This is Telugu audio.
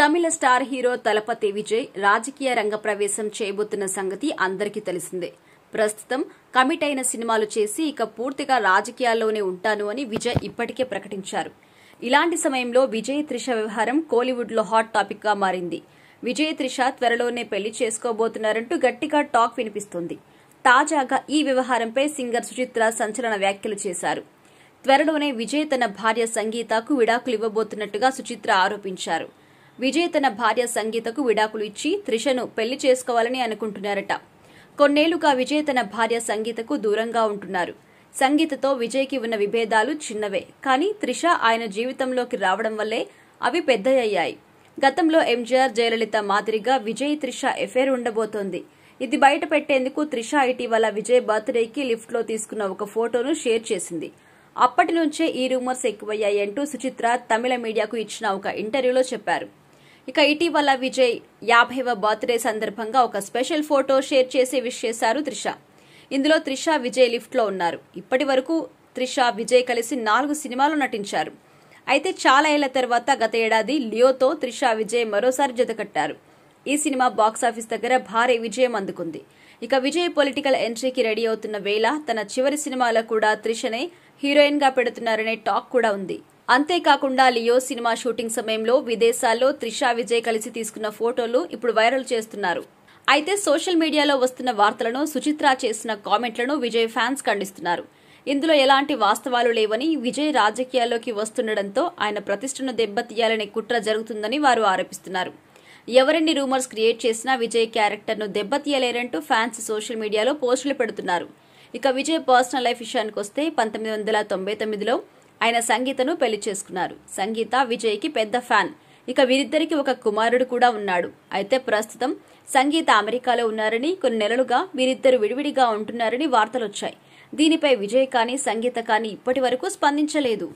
తమిళ స్టార్ హీరో తలపతి విజయ్ రాజకీయ రంగ ప్రవేశం చేయబోతున్న సంగతి అందరికీ తెలిసిందే. ప్రస్తుతం కమిట్ అయిన సినిమాలు చేసి ఇక పూర్తిగా రాజకీయాల్లోనే ఉంటాను అని విజయ్ ఇప్పటికే ప్రకటించారు. ఇలాంటి సమయంలో విజయ్ త్రిష వ్యవహారం కోలీవుడ్ లో హాట్ టాపిక్ గా మారింది. విజయ్ త్రిష త్వరలోనే పెళ్లి చేసుకోబోతున్నారంటూ గట్టిగా టాక్ వినిపిస్తోంది. తాజాగా ఈ వ్యవహారంపై సింగర్ సుచిత్ర సంచలన వ్యాఖ్యలు చేశారు. త్వరలోనే విజయ్ తన భార్య సంగీతకు విడాకులు ఇవ్వబోతున్నట్టుగా సుచిత్ర ఆరోపించారు. విజయ్ తన భార్య సంగీతకు విడాకులు ఇచ్చి త్రిషను పెళ్లి చేసుకోవాలని అనుకుంటున్నారట. కొన్నేళ్లుగా విజయ్ తన భార్య సంగీతకు దూరంగా ఉంటున్నారు. సంగీతతో విజయ్కి ఉన్న విభేదాలు చిన్నవే, కానీ త్రిష ఆయన జీవితంలోకి రావడం వల్లే అవి పెద్దయ్యాయి. గతంలో ఎంజీఆర్, జయలలిత మాదిరిగా విజయ్ త్రిష ఎఫైర్ ఉండబోతోంది. ఇది బయట పెట్టేందుకు త్రిష ఇటీవల విజయ్ బర్త్డేకి లిఫ్ట్ లో తీసుకున్న ఒక ఫోటోను షేర్ చేసింది. అప్పటి నుంచే ఈ రూమర్స్ ఎక్కువయ్యాయంటూ సుచిత్ర తమిళ మీడియాకు ఇచ్చిన ఒక ఇంటర్వ్యూలో చెప్పారు. ఇక ఇటీవల విజయ్ 50వ బర్త్డే సందర్భంగా ఒక స్పెషల్ ఫోటో షేర్ చేసి విష్ చేశారు త్రిష. ఇందులో త్రిష, విజయ్ లిఫ్ట్ లో ఉన్నారు. ఇప్పటి వరకు త్రిష, విజయ్ కలిసి 4 సినిమాలు నటించారు. అయితే చాలా ఏళ్ల తర్వాత గత ఏడాది లియోతో త్రిష, విజయ్ మరోసారి జతకట్టారు. ఈ సినిమా బాక్సాఫీస్ దగ్గర భారీ విజయం అందుకుంది. ఇక విజయ్ పొలిటికల్ ఎంట్రీకి రెడీ అవుతున్న వేళ తన చివరి సినిమాలో కూడా త్రిషనే హీరోయిన్ గా పెడుతున్నారనే టాక్ కూడా ఉంది. అంతేకాకుండా లియో సినిమా షూటింగ్ సమయంలో విదేశాల్లో త్రిష, విజయ్ కలిసి తీసుకున్న ఫోటోలు ఇప్పుడు వైరల్ చేస్తున్నారు. అయితే సోషల్ మీడియాలో వస్తున్న వార్తలను, సుచిత్ర చేసిన కామెంట్లను విజయ్ ఫ్యాన్స్ ఖండిస్తున్నారు. ఇందులో ఎలాంటి వాస్తవాలు లేవని, విజయ్ రాజకీయాల్లోకి వస్తుండటంతో ఆయన ప్రతిష్టను దెబ్బతీయాలనే కుట్ర జరుగుతుందని వారు ఆరోపిస్తున్నారు. ఎవరెన్ని రూమర్స్ క్రియేట్ చేసినా విజయ్ క్యారెక్టర్ను దెబ్బతీయలేరంటూ ఫ్యాన్స్ సోషల్ మీడియాలో పోస్టులు పెడుతున్నారు. ఇక విజయ్ పర్సనల్ లైఫ్ విషయానికి వస్తే 1999లో ఆయన సంగీతను పెళ్లి చేసుకున్నారు. సంగీత విజయ్కి పెద్ద ఫ్యాన్. ఇక వీరిద్దరికి ఒక కుమారుడు కూడా ఉన్నాడు. అయితే ప్రస్తుతం సంగీత అమెరికాలో ఉన్నారని, కొన్ని నెలలుగా వీరిద్దరు విడివిడిగా ఉంటున్నారని వార్తలొచ్చాయి. దీనిపై విజయ్ కానీ సంగీత కానీ ఇప్పటి వరకు స్పందించలేదు.